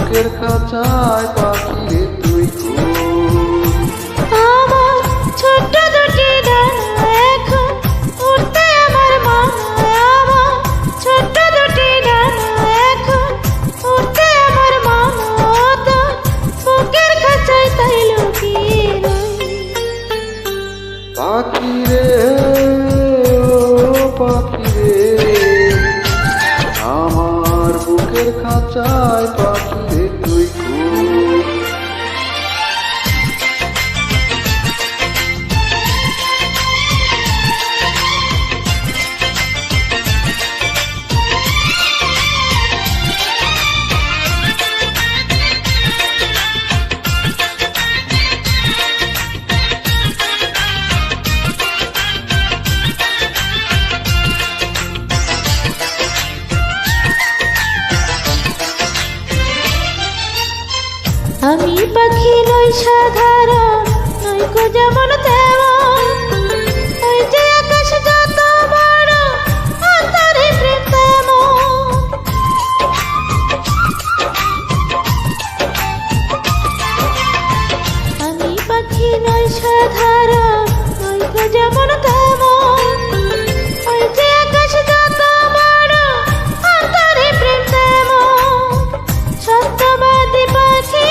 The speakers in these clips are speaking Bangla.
বুকের খাঁচায় পাখি রে তুই আমার ছোট্ট দুটি ডানা এখন উড়তে আমার মনে, আমার ছোট্ট দুটি ডানা এখন উড়তে আমার মনে, তোর বুকের খাঁচায় তাই লুকিয়ে রই। পাখি রে ও পাখি রে আমার বুকের খাঁচায় পাখি রে তুই আমি পাখি নই সাধারণ, নইকো যেমন তেমন, ওই যে আকাশ যত বড় অন্তরে প্রেম তেমন। আমি পাখি নই সাধারণ, নইকো যেমন তেমন, ওই যে আকাশ যত বড় অন্তরে প্রেম তেমন। সত্যবাদী পাখি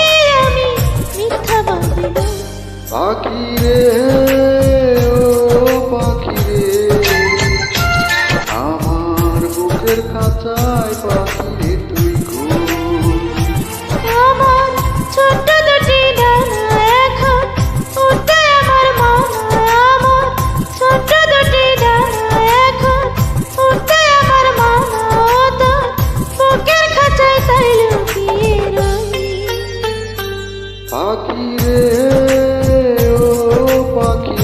আমি, মিথ্যাবাদী নই। পাখি রে ও পাখি রে আমার বুকের খাঁচায় পাখি রে তুই আমার ছোট্ট দুটি ডানা এখন উড়তে আমার মনে, আমার ছোট্ট দুটি ডানা এখন উড়তে আমার মনে, তোর বুকের খাঁচায় তাই লুকিয়ে রই। পাখি রে ও পাখি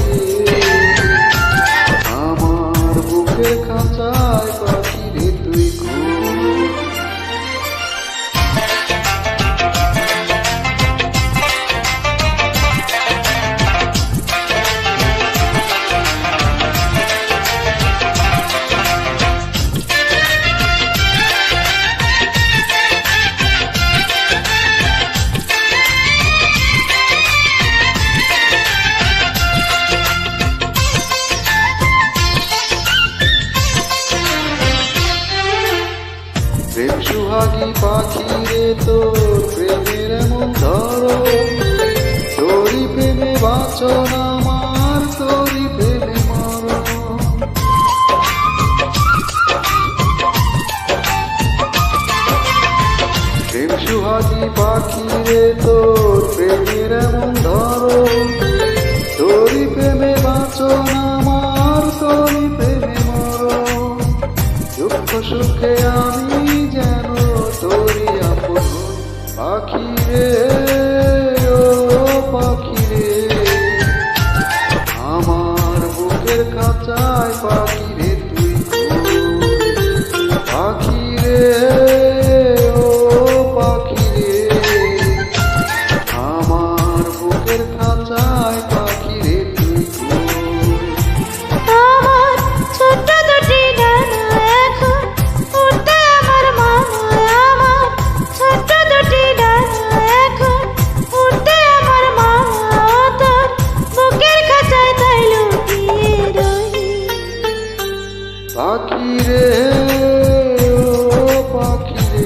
রে আমার বুকের খাঁচায় পাখি রে তুই প্রেম সুহাগী পাখি রে তোর প্রেমের এমন ধরো, তোরই প্রেমে বাঁচন আমার, তোরই প্রেমে মরণ। প্রেম সুহাগী পাখি রে তোর প্রেমের এমন ধরো, তোরই প্রেমে বাঁচন আমার, তোরই প্রেমে মরণ। দুঃখ সুখে আমি যেন তোরই আপন হই। পাখি রে ও পাখি রে আমার বুকের খাঁচায় পাখি রে তুই পাখি রে ও পাখি রে আমার বুকের খাঁচায় পাখি রে তুই আমার ছোট্ট দুটি ডানা এখন উড়তে আমার মনে, আমার ছোট্ট দুটি ডানা এখন উড়তে আমার মনে, তোর বুকের খাঁচায় তাই লুকিয়ে রই। পাখি রে ও পাখি রে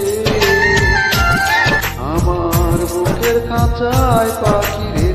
আমার বুকের খাঁচায় পাখি রে